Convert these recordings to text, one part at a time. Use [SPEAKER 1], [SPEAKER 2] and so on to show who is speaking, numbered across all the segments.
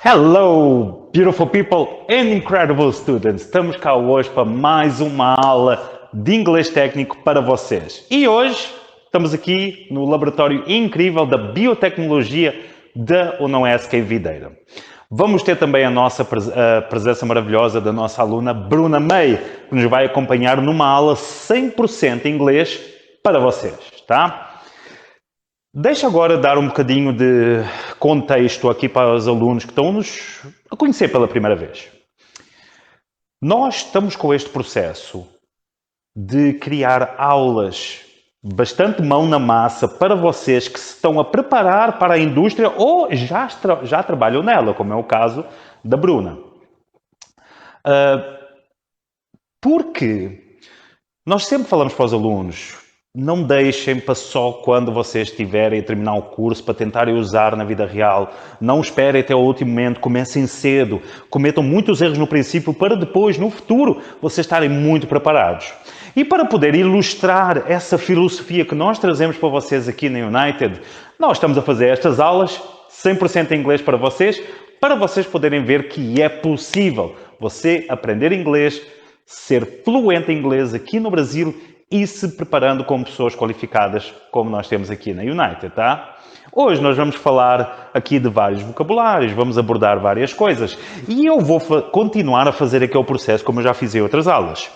[SPEAKER 1] Hello, beautiful people and incredible students! Estamos cá hoje para mais uma aula de inglês técnico para vocês. E hoje estamos aqui no laboratório incrível da Biotecnologia da UNOESC Videira. Vamos ter também a nossa presença maravilhosa da nossa aluna Bruna May, que nos vai acompanhar numa aula 100% inglês para vocês, tá? Deixa agora dar um bocadinho de contexto aqui para os alunos que estão-nos a conhecer pela primeira vez. Nós estamos com este processo de criar aulas bastante mão na massa para vocês que se estão a preparar para a indústria ou já trabalham nela, como é o caso da Bruna. Porque nós sempre falamos para os alunos, não deixem para só quando vocês estiverem a terminar o curso para tentarem usar na vida real. Não esperem até o último momento, comecem cedo, cometam muitos erros no princípio para depois, no futuro, vocês estarem muito preparados. E para poder ilustrar essa filosofia que nós trazemos para vocês aqui na United, nós estamos a fazer estas aulas 100% em inglês para vocês poderem ver que é possível você aprender inglês, ser fluente em inglês aqui no Brasil e se preparando como pessoas qualificadas, como nós temos aqui na United, tá? Hoje nós vamos falar aqui de vários vocabulários, vamos abordar várias coisas. E eu vou continuar a fazer aquele processo como eu já fiz em outras aulas.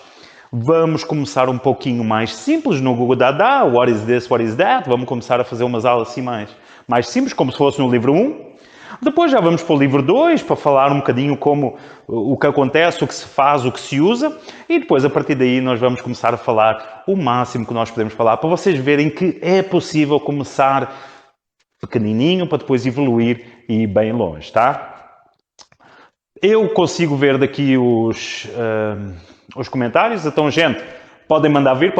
[SPEAKER 1] Vamos começar um pouquinho mais simples no Google Dada, what is this, what is that? Vamos começar a fazer umas aulas assim mais simples, como se fosse no livro 1. Depois já vamos para o livro 2, para falar um bocadinho como o que acontece, o que se faz, o que se usa. E depois, a partir daí, nós vamos começar a falar o máximo que nós podemos falar, para vocês verem que é possível começar pequenininho, para depois evoluir e ir bem longe, tá? Eu consigo ver daqui os comentários. Então, gente, podem mandar vir,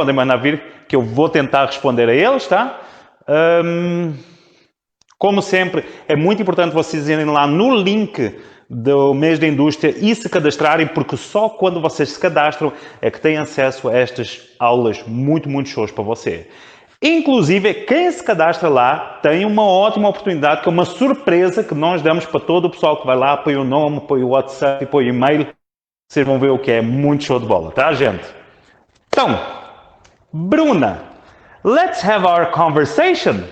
[SPEAKER 1] que eu vou tentar responder a eles, tá? Como sempre, é muito importante vocês irem lá no link do mês da indústria e se cadastrarem, porque só quando vocês se cadastram é que têm acesso a estas aulas muito shows para você. Inclusive, quem se cadastra lá tem uma ótima oportunidade, que é uma surpresa que nós damos para todo o pessoal que vai lá, põe o nome, põe o WhatsApp, põe o e-mail. Vocês vão ver o que é muito show de bola, tá, gente? Então, Bruna, let's have our conversation.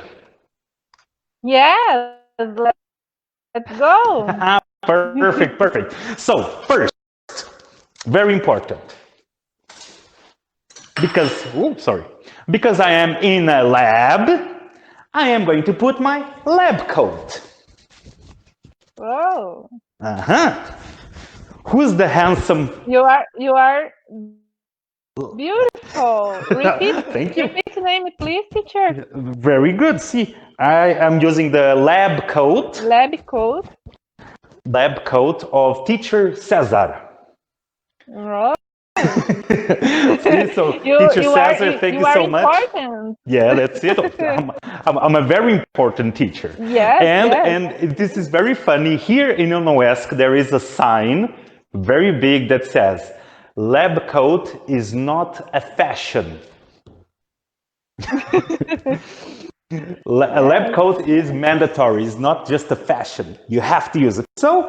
[SPEAKER 2] Yeah, let's go.
[SPEAKER 1] Perfect. So, first, very important, because I am in a lab, I am going to put my lab coat.
[SPEAKER 2] Oh.
[SPEAKER 1] Who's the handsome?
[SPEAKER 2] You are beautiful.
[SPEAKER 1] Thank you.
[SPEAKER 2] Repeat the name, please, teacher.
[SPEAKER 1] Very good. See, I am using the lab coat.
[SPEAKER 2] Lab coat.
[SPEAKER 1] Lab coat of teacher Cesar.
[SPEAKER 2] Oh.
[SPEAKER 1] See, so teacher Cesar, thank you so much.
[SPEAKER 2] Important.
[SPEAKER 1] Yeah, that's it. I'm a very important teacher.
[SPEAKER 2] Yes,
[SPEAKER 1] and this is very funny. Here in UNOESC, there is a sign, very big, that says, lab coat is not a fashion. A lab coat is mandatory. It's not just a fashion. You have to use it. So,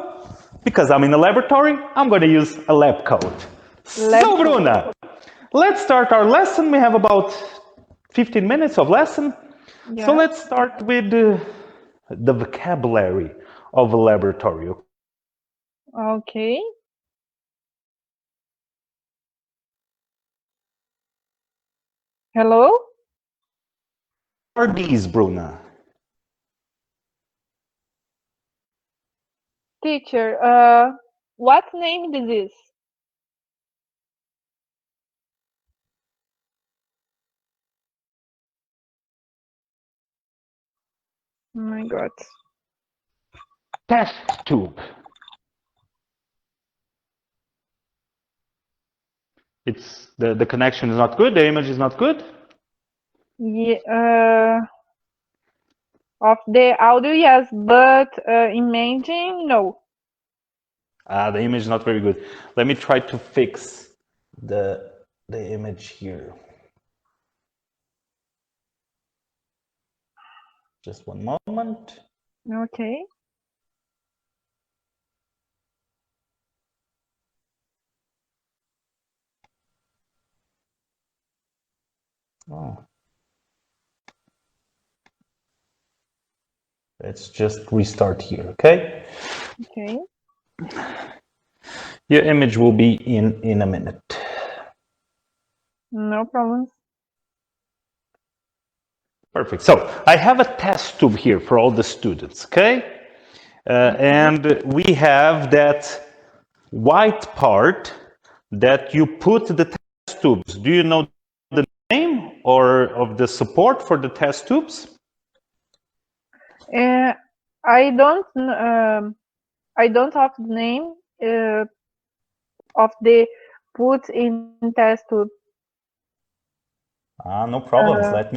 [SPEAKER 1] because I'm in a laboratory, I'm going to use a lab coat. So, Bruna, let's start our lesson. We have about 15 minutes of lesson. Yeah. So let's start with the vocabulary of a laboratory.
[SPEAKER 2] Okay. Hello?
[SPEAKER 1] What are these, Bruna?
[SPEAKER 2] Teacher, what name is this? Oh my God.
[SPEAKER 1] Test tube. It's the connection is not good, the image is not good.
[SPEAKER 2] Yeah, of the audio, yes, but imaging, no.
[SPEAKER 1] The image is not very good. Let me try to fix the image here. Just one moment.
[SPEAKER 2] Okay.
[SPEAKER 1] Oh. Let's just restart here, okay?
[SPEAKER 2] Okay.
[SPEAKER 1] Your image will be in a minute.
[SPEAKER 2] No problem.
[SPEAKER 1] Perfect. So I have a test tube here for all the students, okay? And we have that white part that you put the test tubes. Do you know the name or of the support for the test tubes?
[SPEAKER 2] I don't have the name of the put in test tube.
[SPEAKER 1] No problems. Let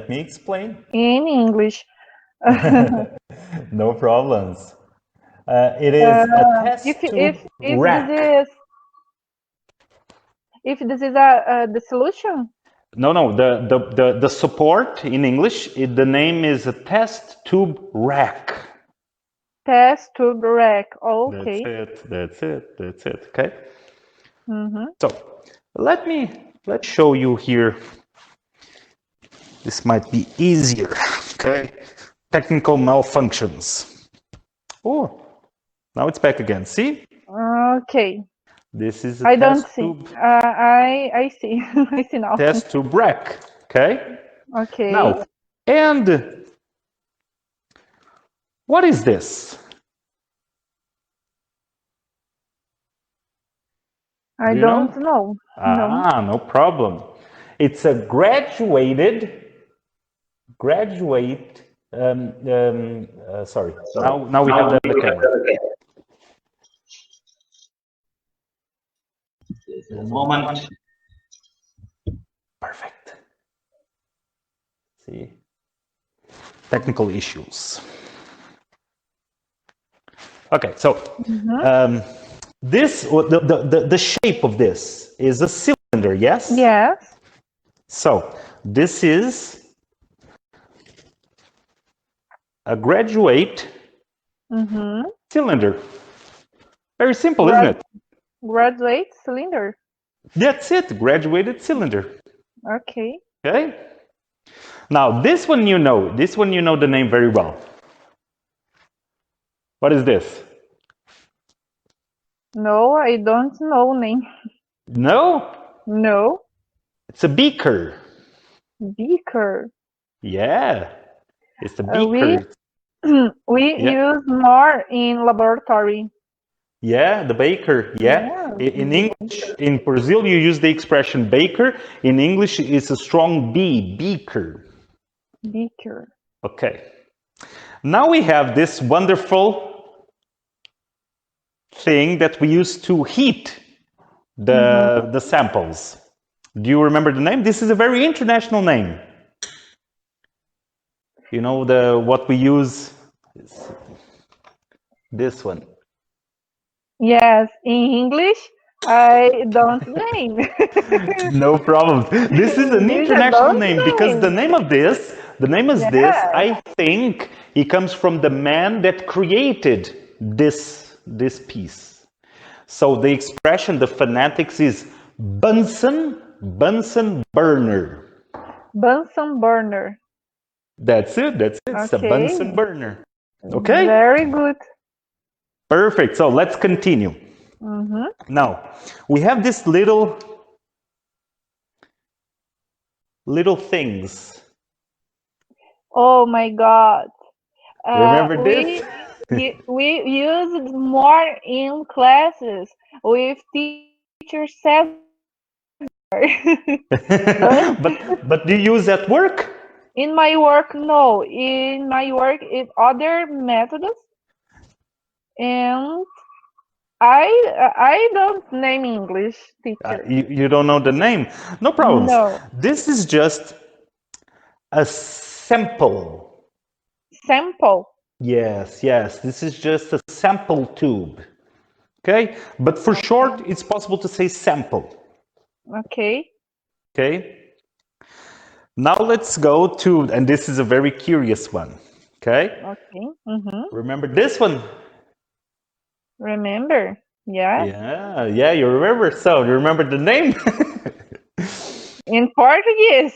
[SPEAKER 1] me explain.
[SPEAKER 2] In English.
[SPEAKER 1] No problems. It is a test tube rack.
[SPEAKER 2] If this is the solution.
[SPEAKER 1] No, the support in English, the name is a test tube rack.
[SPEAKER 2] Test tube rack. Okay.
[SPEAKER 1] That's it. Okay.
[SPEAKER 2] Mm-hmm.
[SPEAKER 1] So let's show you here. This might be easier. Okay. Technical malfunctions. Oh, now it's back again. See?
[SPEAKER 2] Okay.
[SPEAKER 1] This is a
[SPEAKER 2] I
[SPEAKER 1] test
[SPEAKER 2] don't see.
[SPEAKER 1] tube.
[SPEAKER 2] I see. I see now.
[SPEAKER 1] Test tube rack. Okay.
[SPEAKER 2] Okay.
[SPEAKER 1] Now, and what is this?
[SPEAKER 2] I don't know.
[SPEAKER 1] No problem. It's a graduate. Sorry. Now we have the camera.
[SPEAKER 3] A moment.
[SPEAKER 1] Perfect. See, technical issues. Okay, so this the shape of this is a cylinder, yes?
[SPEAKER 2] Yes.
[SPEAKER 1] So this is a graduate cylinder. Very simple, isn't it?
[SPEAKER 2] Graduate cylinder.
[SPEAKER 1] That's it, graduated cylinder.
[SPEAKER 2] Okay.
[SPEAKER 1] Okay. Now this one you know the name very well. What is this?
[SPEAKER 2] No, I don't know name.
[SPEAKER 1] No?
[SPEAKER 2] No.
[SPEAKER 1] It's a beaker.
[SPEAKER 2] Beaker.
[SPEAKER 1] Yeah. It's a beaker.
[SPEAKER 2] We use more in laboratory.
[SPEAKER 1] Yeah, the baker. Yeah. In English, in Brazil, you use the expression baker. In English, it's a strong B, beaker.
[SPEAKER 2] Beaker.
[SPEAKER 1] Okay. Now we have this wonderful thing that we use to heat the samples. Do you remember the name? This is a very international name. You know what we use? This one.
[SPEAKER 2] Yes, in English, I don't name.
[SPEAKER 1] No problem. This is an international name because the name of this, I think it comes from the man that created this piece. So the expression, the phonetics is Bunsen burner.
[SPEAKER 2] Bunsen burner.
[SPEAKER 1] That's it. It's a Bunsen burner. Okay?
[SPEAKER 2] Very good.
[SPEAKER 1] Perfect. So let's continue. Now, we have this little things.
[SPEAKER 2] Oh my God.
[SPEAKER 1] Remember this?
[SPEAKER 2] we used more in classes with teacher said.
[SPEAKER 1] but do you use at work?
[SPEAKER 2] In my work, no. In my work, it's other methods. And I don't name English teacher.
[SPEAKER 1] You don't know the name? No problems.
[SPEAKER 2] No.
[SPEAKER 1] This is just a sample.
[SPEAKER 2] Sample.
[SPEAKER 1] Yes. This is just a sample tube. Okay? But for short, it's possible to say sample.
[SPEAKER 2] Okay.
[SPEAKER 1] Now let's go to, and this is a very curious one. Okay? Remember this one?
[SPEAKER 2] Remember? Yeah.
[SPEAKER 1] Yeah, you remember. So, you remember the name?
[SPEAKER 2] In Portuguese.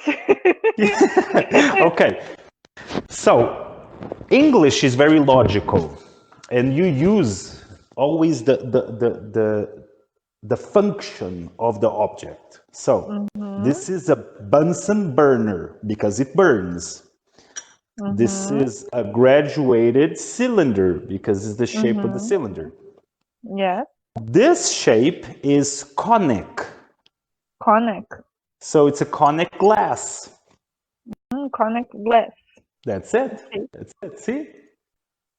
[SPEAKER 1] Okay. So, English is very logical, and you use always the function of the object. So, this is a Bunsen burner because it burns. This is a graduated cylinder because it's the shape of the cylinder.
[SPEAKER 2] Yes.
[SPEAKER 1] This shape is conic.
[SPEAKER 2] Conic.
[SPEAKER 1] So it's a conic glass.
[SPEAKER 2] Conic glass.
[SPEAKER 1] That's it. That's it. See?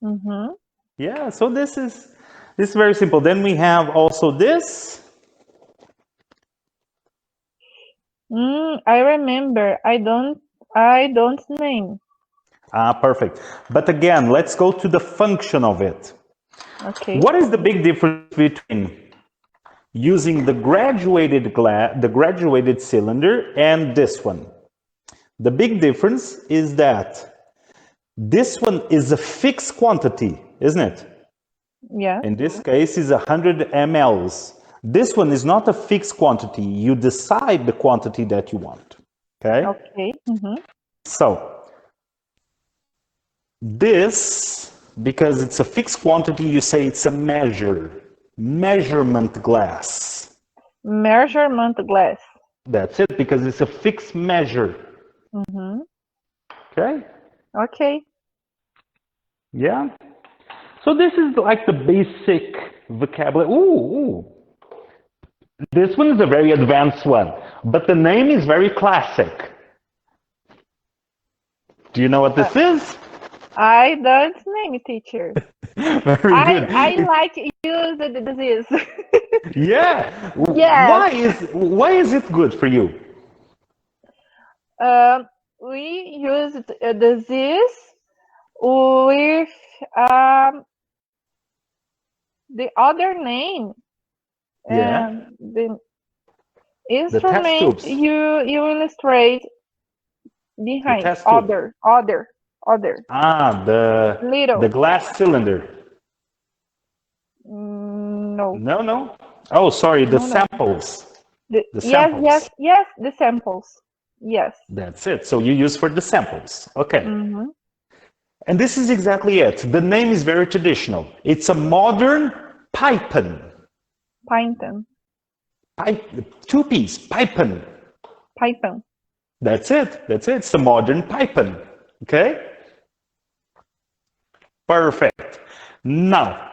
[SPEAKER 2] Mm-hmm.
[SPEAKER 1] Yeah, so this is very simple. Then we have also this.
[SPEAKER 2] I remember. I don't name.
[SPEAKER 1] Perfect. But again, let's go to the function of it.
[SPEAKER 2] Okay.
[SPEAKER 1] What is the big difference between using the graduated cylinder and this one? The big difference is that this one is a fixed quantity, isn't it?
[SPEAKER 2] Yeah.
[SPEAKER 1] In this case, is 100 mLs. This one is not a fixed quantity. You decide the quantity that you want. Okay?
[SPEAKER 2] Okay.
[SPEAKER 1] So, this, because it's a fixed quantity, you say it's a measurement glass.
[SPEAKER 2] Measurement glass.
[SPEAKER 1] That's it, because it's a fixed measure. Okay?
[SPEAKER 2] Okay.
[SPEAKER 1] Yeah? So this is like the basic vocabulary. Ooh. This one is a very advanced one, but the name is very classic. Do you know what this is?
[SPEAKER 2] I don't name, teacher.
[SPEAKER 1] Very good.
[SPEAKER 2] I like use this.
[SPEAKER 1] Yeah.
[SPEAKER 2] Yes.
[SPEAKER 1] Why is it good for you?
[SPEAKER 2] We use this with the other name.
[SPEAKER 1] Yeah.
[SPEAKER 2] The
[SPEAKER 1] test
[SPEAKER 2] instrument
[SPEAKER 1] tubes.
[SPEAKER 2] you illustrate behind.
[SPEAKER 1] test tube.
[SPEAKER 2] Other. Little.
[SPEAKER 1] The glass cylinder.
[SPEAKER 2] No.
[SPEAKER 1] No. Oh, sorry, the samples. The samples.
[SPEAKER 2] Yes, the samples. Yes.
[SPEAKER 1] That's it. So you use for the samples. Okay. And this is exactly it. The name is very traditional. It's a modern pipen.
[SPEAKER 2] Python.
[SPEAKER 1] Two-piece, pipen.
[SPEAKER 2] Python.
[SPEAKER 1] That's it. It's a modern pipen. Okay? Perfect. Now,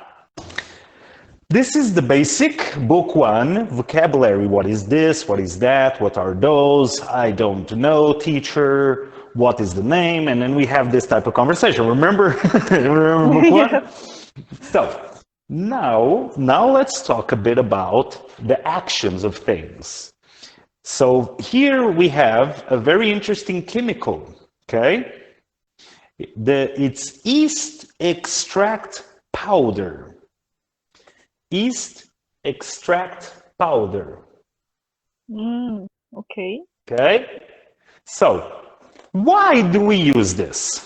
[SPEAKER 1] this is the basic book one vocabulary. What is this? What is that? What are those? I don't know, teacher. What is the name? And then we have this type of conversation. Remember? Remember book one? So, now let's talk a bit about the actions of things. So here we have a very interesting chemical, okay? It's yeast extract powder. Yeast extract powder.
[SPEAKER 2] Okay.
[SPEAKER 1] Okay? So, why do we use this?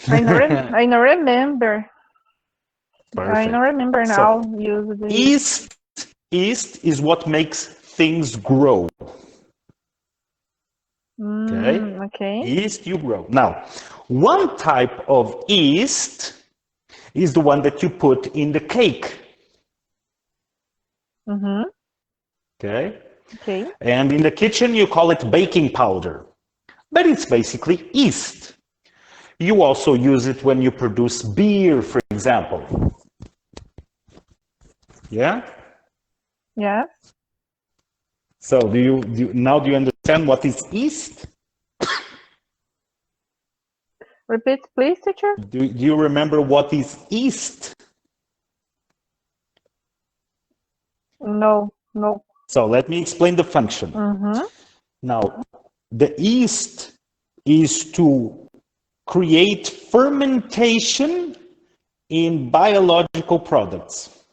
[SPEAKER 2] I don't remember.
[SPEAKER 1] Perfect.
[SPEAKER 2] I don't remember now. Use this.
[SPEAKER 1] Yeast is what makes things grow.
[SPEAKER 2] Okay.
[SPEAKER 1] Yeast you grow. Now, one type of yeast is the one that you put in the cake. Okay. And in the kitchen you call it baking powder. But it's basically yeast. You also use it when you produce beer, for example. Yeah?
[SPEAKER 2] Yeah.
[SPEAKER 1] So do you understand what is yeast?
[SPEAKER 2] Repeat, please, teacher.
[SPEAKER 1] Do you remember what is yeast?
[SPEAKER 2] No.
[SPEAKER 1] So let me explain the function. Now, the yeast is to create fermentation in biological products.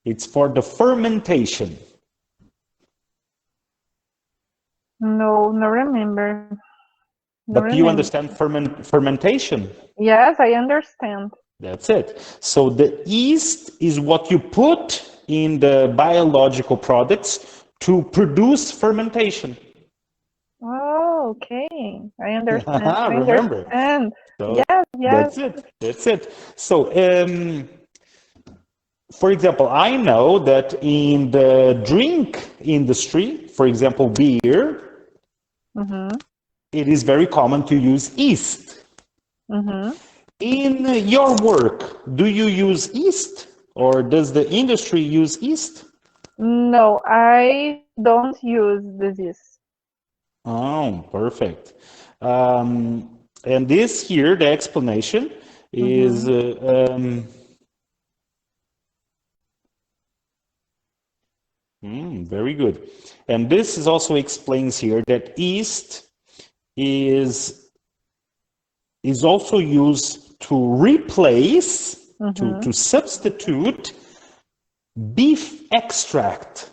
[SPEAKER 1] It's for the fermentation.
[SPEAKER 2] No remember.
[SPEAKER 1] But do you understand fermentation?
[SPEAKER 2] Yes, I understand.
[SPEAKER 1] That's it. So the yeast is what you put in the biological products to produce fermentation.
[SPEAKER 2] Oh, okay. I understand. I
[SPEAKER 1] Remember?
[SPEAKER 2] understand.
[SPEAKER 1] So
[SPEAKER 2] Yes, yes.
[SPEAKER 1] that's it. That's it. So, for example, I know that in the drink industry, for example, beer,
[SPEAKER 2] Mm-hmm.
[SPEAKER 1] it is very common to use yeast.
[SPEAKER 2] Mm-hmm.
[SPEAKER 1] In your work, do you use yeast or does the industry use yeast?
[SPEAKER 2] No, I don't use this.
[SPEAKER 1] Oh, perfect. And this here, the explanation is
[SPEAKER 2] Mm-hmm.
[SPEAKER 1] very good. And this is also explains here that yeast is also used to replace,
[SPEAKER 2] Mm-hmm.
[SPEAKER 1] to substitute beef extract.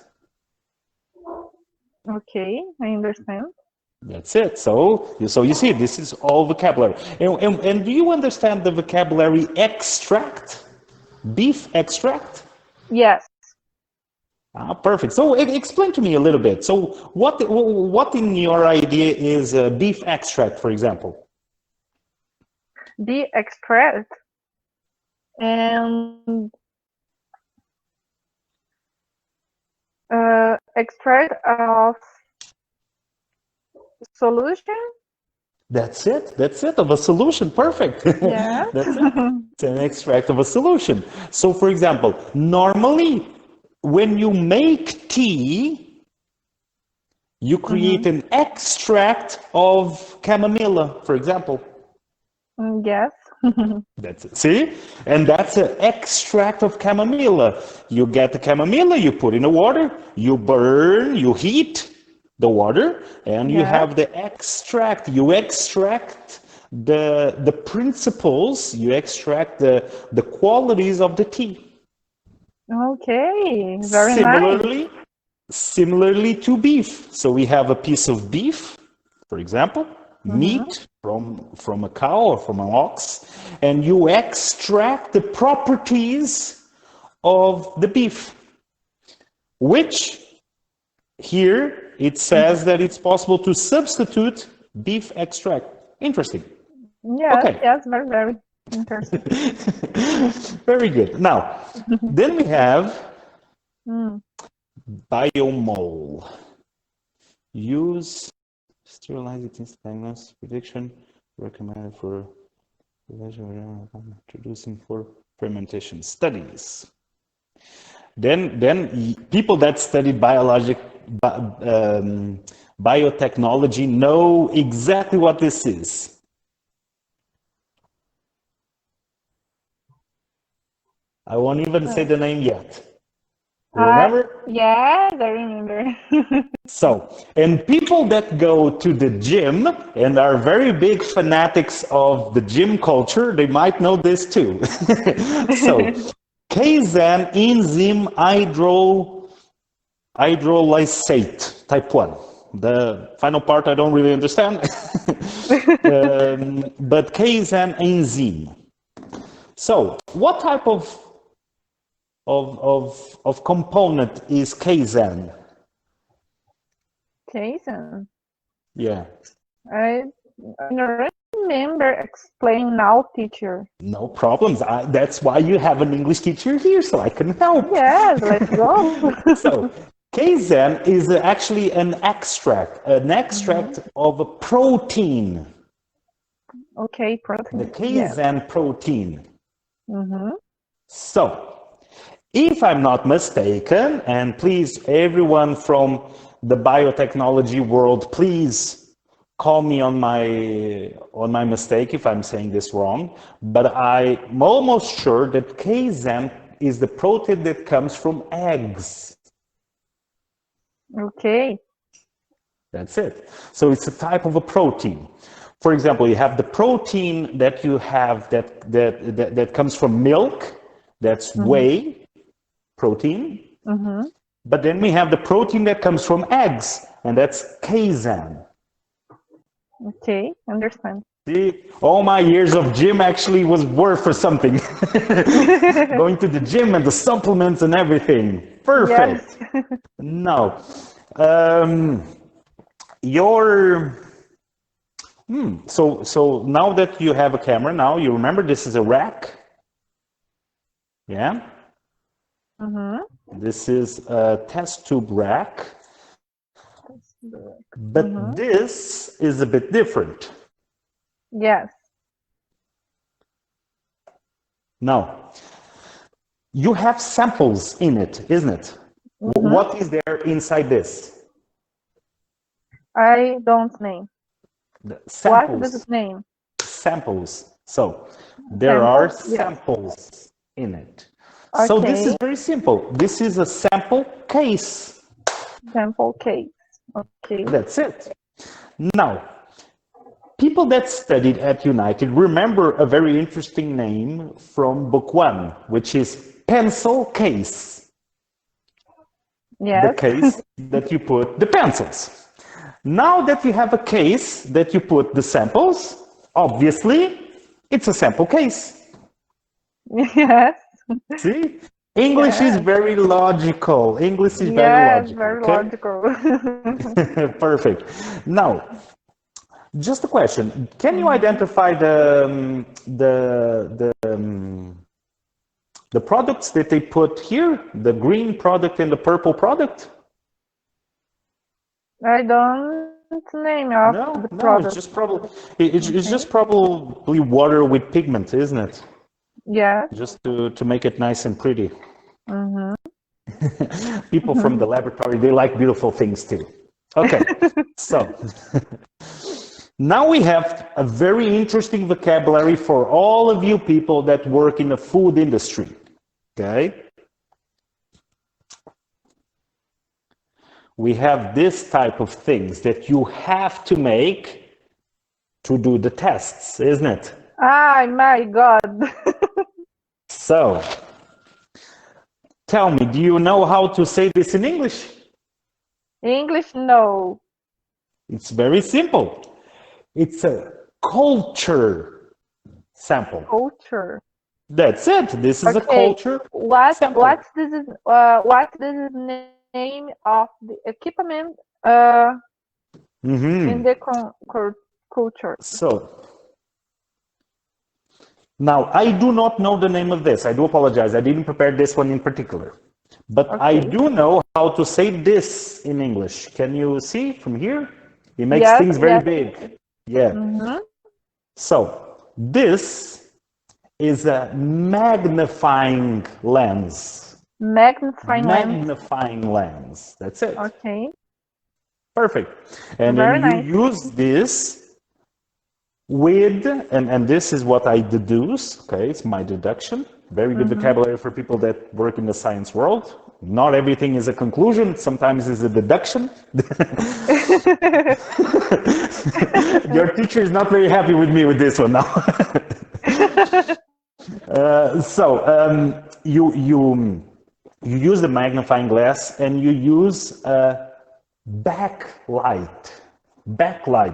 [SPEAKER 2] Okay, I understand.
[SPEAKER 1] That's it. So you see, this is all vocabulary. And do you understand the vocabulary extract? Beef extract?
[SPEAKER 2] Yes.
[SPEAKER 1] Ah, perfect. So explain to me a little bit. So what in your idea is beef extract, for example?
[SPEAKER 2] The extract and extract of solution.
[SPEAKER 1] That's it. That's it. Of a solution. Perfect.
[SPEAKER 2] Yes.
[SPEAKER 1] That's it. It's an extract of a solution. So, for example, normally when you make tea, you create an extract of chamomile, for example.
[SPEAKER 2] Yes.
[SPEAKER 1] That's it. See? And that's an extract of chamomile. You get the chamomile, you put in the water, you burn, you heat the water, and you
[SPEAKER 2] Yes.
[SPEAKER 1] have the extract. You extract the principles, you extract the qualities of the tea.
[SPEAKER 2] Okay, very nice.
[SPEAKER 1] Similarly to beef. So we have a piece of beef, for example, meat from a cow or from an ox, and you extract the properties of the beef, which here it says that it's possible to substitute beef extract. Interesting.
[SPEAKER 2] Yes,
[SPEAKER 1] Okay.
[SPEAKER 2] yes, very, very interesting.
[SPEAKER 1] Very good. Now, then we have
[SPEAKER 2] Mm.
[SPEAKER 1] biomole. Use sterilized intestines prediction recommended for introducing for fermentation studies. Then people that study biotechnology know exactly what this is. I won't even say the name yet. You remember?
[SPEAKER 2] Yes, I remember.
[SPEAKER 1] So, and people that go to the gym and are very big fanatics of the gym culture, they might know this too. So, Kaizen enzyme hydrolysate type 1. The final part I don't really understand. But Kaizen enzyme. So, what type of component is Kaizen?
[SPEAKER 2] Jason,
[SPEAKER 1] Yeah.
[SPEAKER 2] I don't remember explain now, teacher.
[SPEAKER 1] No problems. That's why you have an English teacher here, so I can help.
[SPEAKER 2] Yes, let's go.
[SPEAKER 1] So, Kaizen is actually an extract of a protein.
[SPEAKER 2] Okay, protein.
[SPEAKER 1] The Kaizen protein.
[SPEAKER 2] Mm-hmm.
[SPEAKER 1] So, if I'm not mistaken, and please, everyone from the biotechnology world, please call me on my mistake if I'm saying this wrong, but I'm almost sure that Kaizen is the protein that comes from eggs.
[SPEAKER 2] Okay.
[SPEAKER 1] That's it. So it's a type of a protein. For example, you have the protein that you have that comes from milk, that's whey protein. But then we have the protein that comes from eggs, and that's casein.
[SPEAKER 2] Okay, understand.
[SPEAKER 1] See, all my years of gym actually was worth for something. Going to the gym and the supplements and everything. Perfect.
[SPEAKER 2] Yes.
[SPEAKER 1] Now, your so now that you have a camera, now you remember this is a rack. Yeah. This is a test tube rack, but this is a bit different.
[SPEAKER 2] Yes.
[SPEAKER 1] Now, you have samples in it, isn't it? What is there inside this?
[SPEAKER 2] I don't name.
[SPEAKER 1] Samples.
[SPEAKER 2] What does it name?
[SPEAKER 1] Samples. So there are samples in it.
[SPEAKER 2] Okay.
[SPEAKER 1] So this is very simple. This is a sample case.
[SPEAKER 2] Sample case. Okay.
[SPEAKER 1] That's it. Now, people that studied at United remember a very interesting name from book 1, which is pencil case.
[SPEAKER 2] Yes.
[SPEAKER 1] The case that you put the pencils. Now that you have a case that you put the samples, obviously, it's a sample case.
[SPEAKER 2] Yes.
[SPEAKER 1] See? English is very logical. English is very logical. Perfect. Now, just a question. Can you identify the products that they put here? The green product and the purple product?
[SPEAKER 2] I don't name of the product.
[SPEAKER 1] It's just probably water with pigment, isn't it?
[SPEAKER 2] Yeah.
[SPEAKER 1] Just to make it nice and pretty. People from the laboratory, they like beautiful things too. Okay, so now we have a very interesting vocabulary for all of you people that work in the food industry. Okay. We have this type of things that you have to make to do the tests, isn't it?
[SPEAKER 2] Ah, my God.
[SPEAKER 1] So, tell me, do you know how to say this in English?
[SPEAKER 2] English, no.
[SPEAKER 1] It's very simple. It's a culture sample.
[SPEAKER 2] Culture.
[SPEAKER 1] That's it. This is a culture sample.
[SPEAKER 2] What's the name of the equipment in the culture?
[SPEAKER 1] So, now I do not know the name of this. I do apologize. I didn't prepare this one in particular. But I do know how to say this in English. Can you see from here? It makes things very big. Yeah. So, this is a magnifying lens. Magnifying lens. That's it.
[SPEAKER 2] Okay.
[SPEAKER 1] Perfect. And
[SPEAKER 2] Very
[SPEAKER 1] then you use this with, and this is what I deduce. Okay, it's my deduction. Very good vocabulary for people that work in the science world. Not everything is a conclusion. Sometimes it's a deduction. Your teacher is not very happy with me with this one now. You use the magnifying glass and you use a backlight.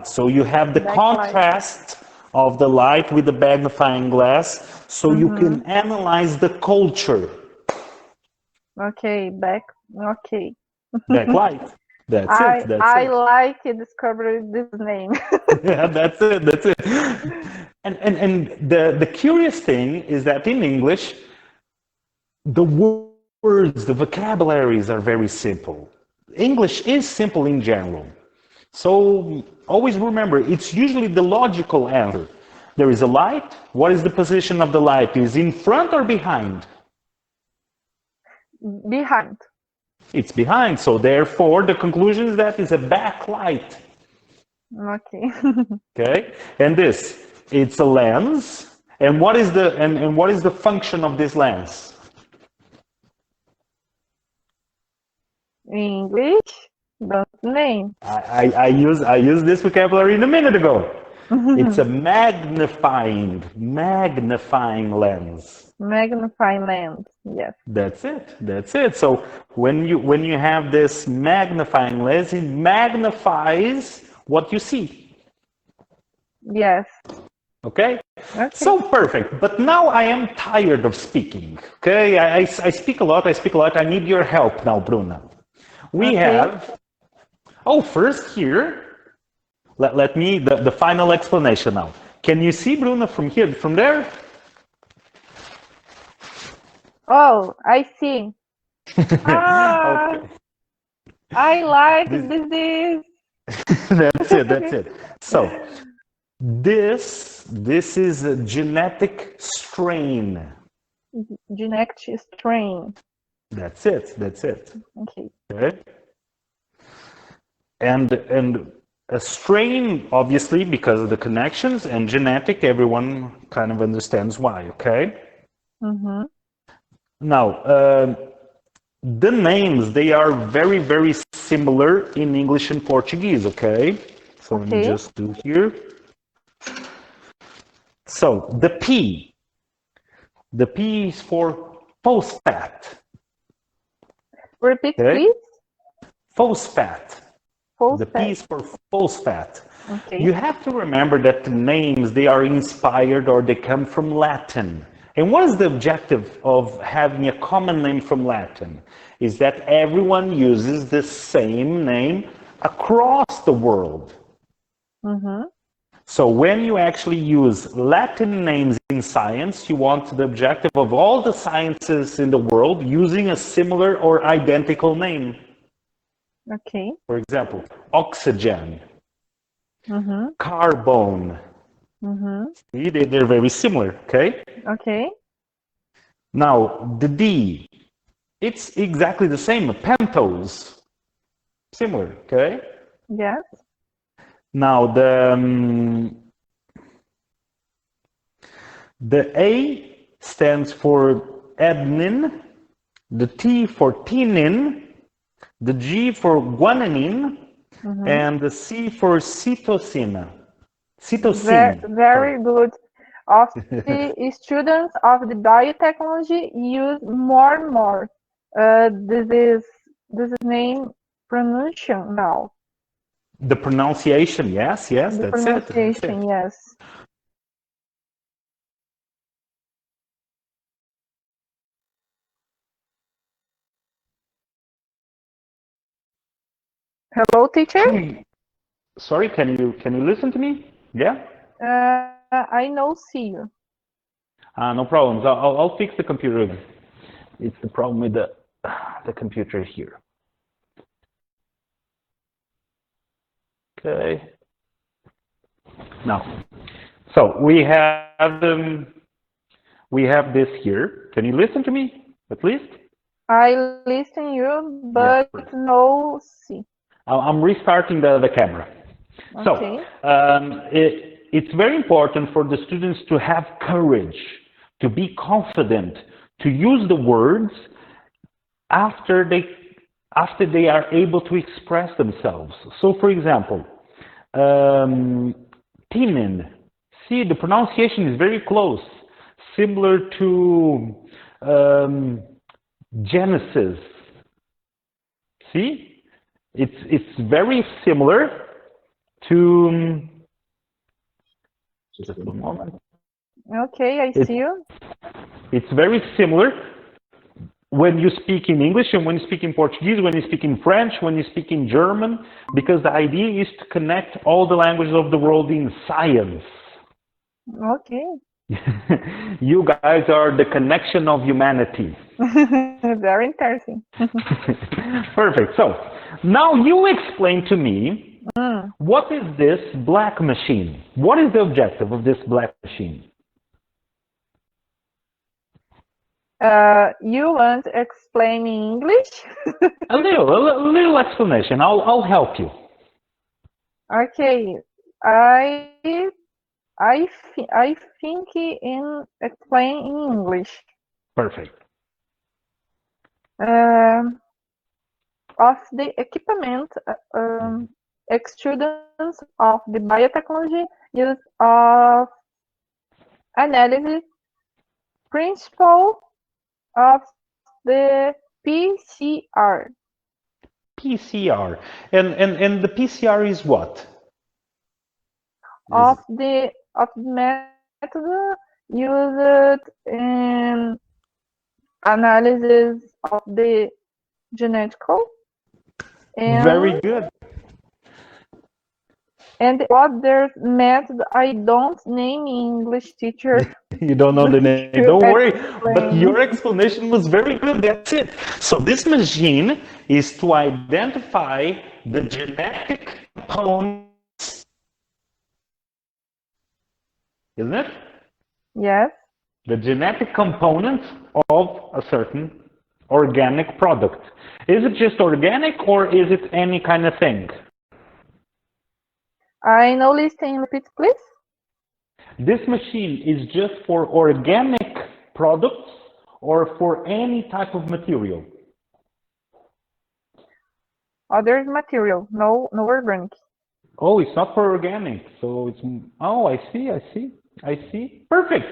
[SPEAKER 1] So you have the contrast of the light with the magnifying glass, so you can analyze the culture.
[SPEAKER 2] Okay,
[SPEAKER 1] Backlight. That's it.
[SPEAKER 2] I like discovering this name.
[SPEAKER 1] Yeah, that's it. And the curious thing is that in English, the words, the vocabularies are very simple. English is simple in general. So always remember, it's usually the logical answer. There is a light. What is the position of the light? Is it in front or behind?
[SPEAKER 2] Behind.
[SPEAKER 1] It's behind. So therefore, the conclusion is that it's a backlight.
[SPEAKER 2] Okay.
[SPEAKER 1] Okay. And this, it's a lens. And what is the function of this lens?
[SPEAKER 2] English, don't name.
[SPEAKER 1] I used this vocabulary a minute ago. It's a magnifying lens.
[SPEAKER 2] Magnifying lens, yes.
[SPEAKER 1] That's it. So when you have this magnifying lens, it magnifies what you see.
[SPEAKER 2] Yes.
[SPEAKER 1] Okay?
[SPEAKER 2] Okay.
[SPEAKER 1] So perfect. But now I am tired of speaking. Okay? I speak a lot. I need your help now, Bruna. We have, first here, let me, the final explanation now. Can you see Bruna from here, from there?
[SPEAKER 2] Oh, I see.
[SPEAKER 1] Okay.
[SPEAKER 2] I like this.
[SPEAKER 1] That's it. So, this is a genetic strain.
[SPEAKER 2] Genetic strain.
[SPEAKER 1] That's it.
[SPEAKER 2] Okay.
[SPEAKER 1] Okay? And a strain, obviously, because of the connections, and genetic, everyone kind of understands why, okay?
[SPEAKER 2] Mm-hmm.
[SPEAKER 1] Now, the names, they are very, very similar in English and Portuguese, okay? So let me just do here. So, the P is for phosphat.
[SPEAKER 2] Repeat, please.
[SPEAKER 1] Phosphat. The P is for phosphat.
[SPEAKER 2] Okay.
[SPEAKER 1] You have to remember that the names, they are inspired or they come from Latin. And what is the objective of having a common name from Latin? Is that everyone uses the same name across the world.
[SPEAKER 2] Mm-hmm.
[SPEAKER 1] So when you actually use Latin names in science, you want the objective of all the sciences in the world using a similar or identical name.
[SPEAKER 2] Okay.
[SPEAKER 1] For example, oxygen,
[SPEAKER 2] Mm-hmm.
[SPEAKER 1] carbon.
[SPEAKER 2] Mm-hmm.
[SPEAKER 1] See, they're very similar, okay?
[SPEAKER 2] Okay.
[SPEAKER 1] Now, the D, it's exactly the same, pentose. Similar, okay?
[SPEAKER 2] Yes.
[SPEAKER 1] Now, the A stands for adenine, the T for theanine, the G for guanine, and the C for cytosine.
[SPEAKER 2] Very good. Of the students of the biotechnology use more and more. This is name pronunciation now.
[SPEAKER 1] The pronunciation, yes,
[SPEAKER 2] The
[SPEAKER 1] that's it.
[SPEAKER 2] pronunciation, yes. Hello, teacher.
[SPEAKER 1] Sorry, can you listen to me? Yeah.
[SPEAKER 2] I know see you.
[SPEAKER 1] No problems. I'll fix the computer. It's the problem with the computer here. Okay. Now, so we have this here. Can you listen to me at least?
[SPEAKER 2] I listen you, but no see.
[SPEAKER 1] I'm restarting the camera.
[SPEAKER 2] Okay.
[SPEAKER 1] So it's very important for the students to have courage, to be confident, to use the words after they are able to express themselves. So, for example, theanine. See, the pronunciation is very close, similar to Genesis. See, it's very similar to. Just a moment.
[SPEAKER 2] Okay, I see you.
[SPEAKER 1] It's very similar when you speak in English and when you speak in Portuguese, when you speak in French, when you speak in German, because the idea is to connect all the languages of the world in science.
[SPEAKER 2] Okay.
[SPEAKER 1] You guys are the connection of humanity.
[SPEAKER 2] Very interesting.
[SPEAKER 1] Perfect. So now you explain to me, what is this black machine? What is the objective of this black machine?
[SPEAKER 2] You want to explain in English?
[SPEAKER 1] a little explanation. I'll help you.
[SPEAKER 2] Okay. I think in explain in English.
[SPEAKER 1] Perfect.
[SPEAKER 2] Of the equipment, students of the biotechnology use of analysis principle of the PCR.
[SPEAKER 1] PCR. And the PCR is what?
[SPEAKER 2] of the method used in analysis of the genetical. And
[SPEAKER 1] Very good.
[SPEAKER 2] And other method I don't name English, teacher.
[SPEAKER 1] You don't know the name.
[SPEAKER 2] To
[SPEAKER 1] Don't worry. But
[SPEAKER 2] explain.
[SPEAKER 1] your explanation was very good. That's it. So this machine is to identify the genetic components, isn't it?
[SPEAKER 2] Yes.
[SPEAKER 1] The genetic components of a certain organic product. Is it just organic or is it any kind of thing?
[SPEAKER 2] I know listing, repeat please.
[SPEAKER 1] This machine is just for organic products or for any type of material?
[SPEAKER 2] Other material, no organic.
[SPEAKER 1] Oh, it's not for organic. So it's, oh, I see. Perfect.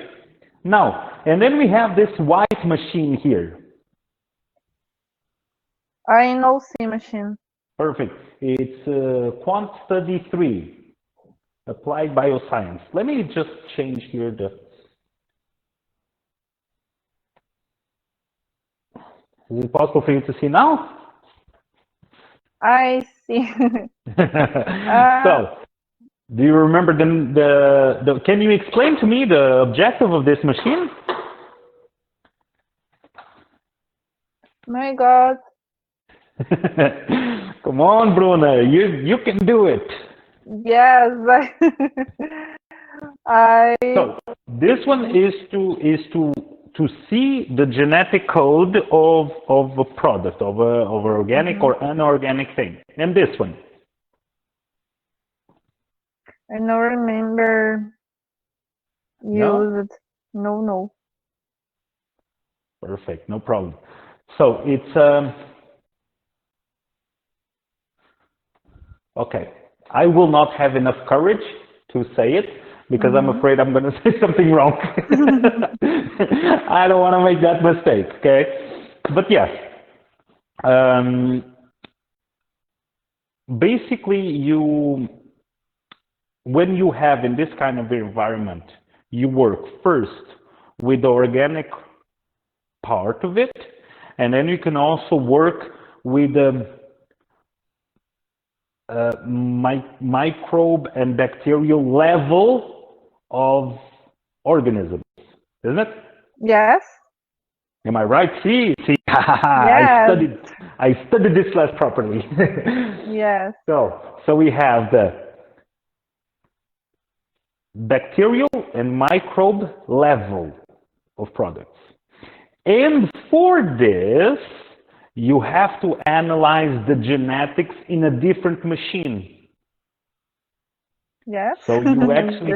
[SPEAKER 1] Now, and then we have this white machine here.
[SPEAKER 2] I know C machine.
[SPEAKER 1] Perfect. It's Quant Study 3. Applied Bioscience. Let me just change here the... Is it possible for you to see now?
[SPEAKER 2] I see.
[SPEAKER 1] So, do you remember can you explain to me the objective of this machine?
[SPEAKER 2] My God.
[SPEAKER 1] Come on, Bruna, you can do it.
[SPEAKER 2] Yes.
[SPEAKER 1] So this one is to see the genetic code of a product, of organic or inorganic thing. And this one.
[SPEAKER 2] I don't remember. Used. No.
[SPEAKER 1] Perfect, no problem. So it's okay. I will not have enough courage to say it because I'm afraid I'm going to say something wrong. I don't want to make that mistake, okay? But yes, basically when you have in this kind of environment, you work first with the organic part of it, and then you can also work with the microbe and bacterial level of organisms, isn't it?
[SPEAKER 2] Yes.
[SPEAKER 1] Am I right? See,
[SPEAKER 2] Yes.
[SPEAKER 1] I studied this class properly.
[SPEAKER 2] Yes.
[SPEAKER 1] So we have the bacterial and microbe level of products. And for this, you have to analyze the genetics in a different machine.
[SPEAKER 2] Yes.
[SPEAKER 1] So you actually,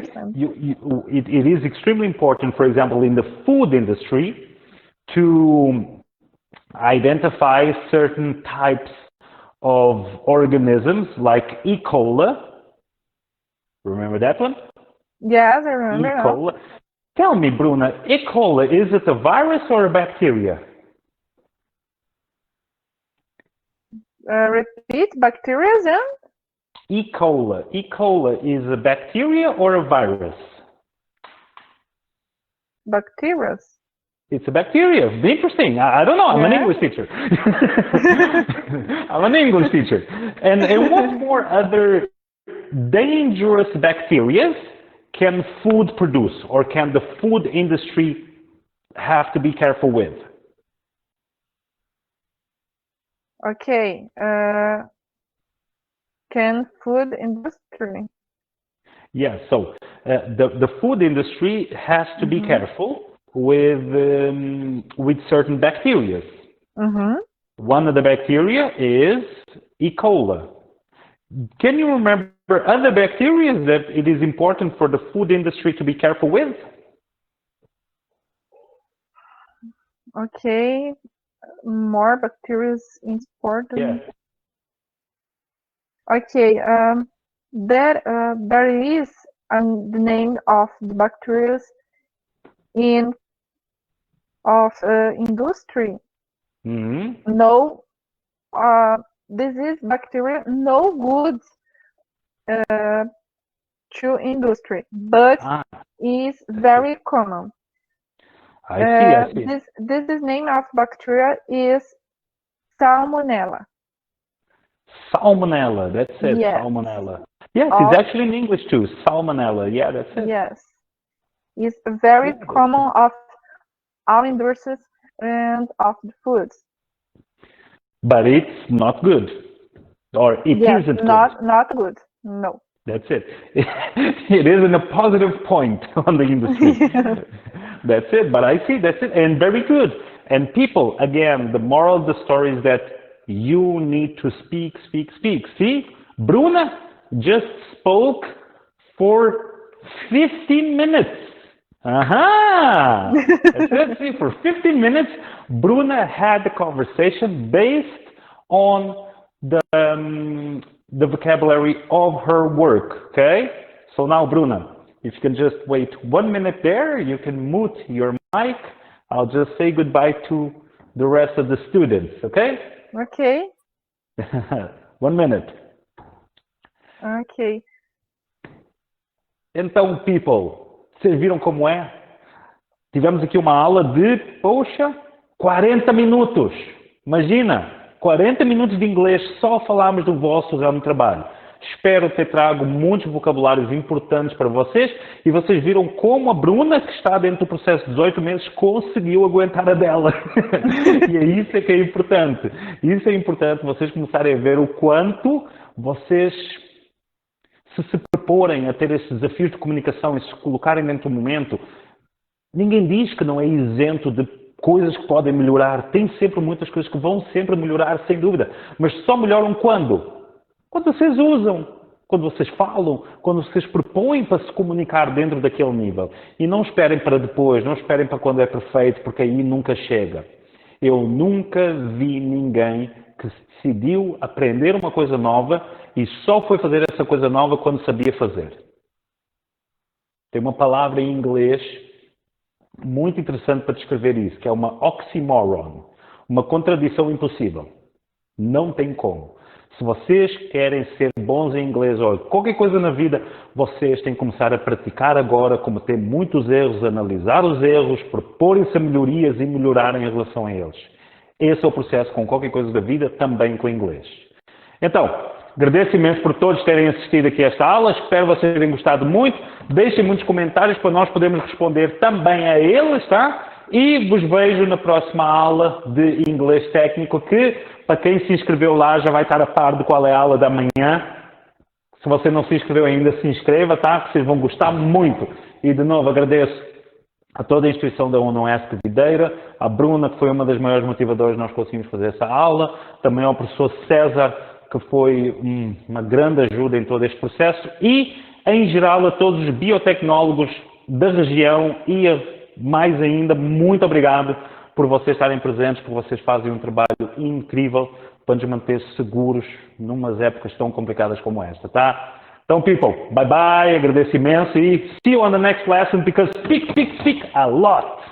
[SPEAKER 1] it is extremely important, for example, in the food industry, to identify certain types of organisms like E. coli. Remember that one?
[SPEAKER 2] Yes, I remember.
[SPEAKER 1] E. coli. Tell me, Bruna, E. coli, is it a virus or a bacteria?
[SPEAKER 2] Repeat, bacteria and?
[SPEAKER 1] E. coli. E. coli is a bacteria or a virus?
[SPEAKER 2] Bacteria.
[SPEAKER 1] It's a bacteria. Interesting. I don't know. I'm an English teacher. I'm an English teacher. And what more other dangerous bacteria can food produce, or can the food industry have to be careful with?
[SPEAKER 2] Okay. Can food industry?
[SPEAKER 1] Yes. So the food industry has to be careful with certain bacteria. One of the bacteria is E. coli. Can you remember other bacteria that it is important for the food industry to be careful with?
[SPEAKER 2] Okay. More bacteria is important.
[SPEAKER 1] Yes.
[SPEAKER 2] Okay. There is the name of the bacteria in industry. No, this is bacteria no good to industry, but is very common.
[SPEAKER 1] I see.
[SPEAKER 2] This name of bacteria is Salmonella.
[SPEAKER 1] Salmonella, that's it,
[SPEAKER 2] Yes.
[SPEAKER 1] Salmonella. Yes, it's actually in English too, Salmonella, yeah, that's it.
[SPEAKER 2] Yes. It's very common of all industries and of the foods.
[SPEAKER 1] But it's not good, or it isn't good.
[SPEAKER 2] Not good, no.
[SPEAKER 1] That's it. It isn't a positive point on the industry. That's it, but I see, that's it, and very good. And people, again, the moral of the story is that you need to speak. See, Bruna just spoke for 15 minutes. Aha! That's it, see, for 15 minutes, Bruna had the conversation based on the vocabulary of her work, okay? So now, Bruna, if you can just wait 1 minute there, you can mute your mic. I'll just say goodbye to the rest of the students, okay?
[SPEAKER 2] Okay.
[SPEAKER 1] 1 minute.
[SPEAKER 2] Ok.
[SPEAKER 1] Então, people, vocês viram como é? Tivemos aqui uma aula de, poxa, 40 minutos. Imagina, 40 minutos de inglês, só falámos do vosso ramo de trabalho. Espero ter trago muitos vocabulários importantes para vocês e vocês viram como a Bruna, que está dentro do processo de 18 meses, conseguiu aguentar a dela. E é isso que é importante. Isso é importante, vocês começarem a ver o quanto vocês se proporem a ter esses desafios de comunicação e se colocarem dentro do momento. Ninguém diz que não é isento de coisas que podem melhorar. Tem sempre muitas coisas que vão sempre melhorar, sem dúvida. Mas só melhoram quando? Quando vocês usam, quando vocês falam, quando vocês propõem para se comunicar dentro daquele nível. E não esperem para depois, não esperem para quando é perfeito, porque aí nunca chega. Eu nunca vi ninguém que decidiu aprender uma coisa nova e só foi fazer essa coisa nova quando sabia fazer. Tem uma palavra em inglês muito interessante para descrever isso, que é uma oxymoron, uma contradição impossível. Não tem como. Se vocês querem ser bons em inglês ou qualquer coisa na vida, vocês têm que começar a praticar agora, cometer muitos erros, analisar os erros, proporem-se a melhorias e melhorarem em relação a eles. Esse é o processo com qualquer coisa da vida, também com o inglês. Então, agradeço imenso por todos terem assistido aqui a esta aula. Espero que vocês tenham gostado muito. Deixem muitos comentários para nós podermos responder também a eles, tá? E vos vejo na próxima aula de inglês técnico, que para quem se inscreveu lá já vai estar a par de qual é a aula da manhã. Se você não se inscreveu ainda, se inscreva, tá? Vocês vão gostar muito. E de novo agradeço a toda a instituição da UNOESC Videira, a Bruna, que foi uma das maiores motivadoras, nós conseguimos fazer essa aula, também ao professor César, que foi uma grande ajuda em todo este processo, e, em geral, a todos os biotecnólogos da região e, mais ainda, muito obrigado por vocês estarem presentes, porque vocês fazem um trabalho incrível para nos manter seguros numas épocas tão complicadas como esta, tá? Então, people, bye-bye, agradeço imenso e see you on the next lesson, because speak a lot!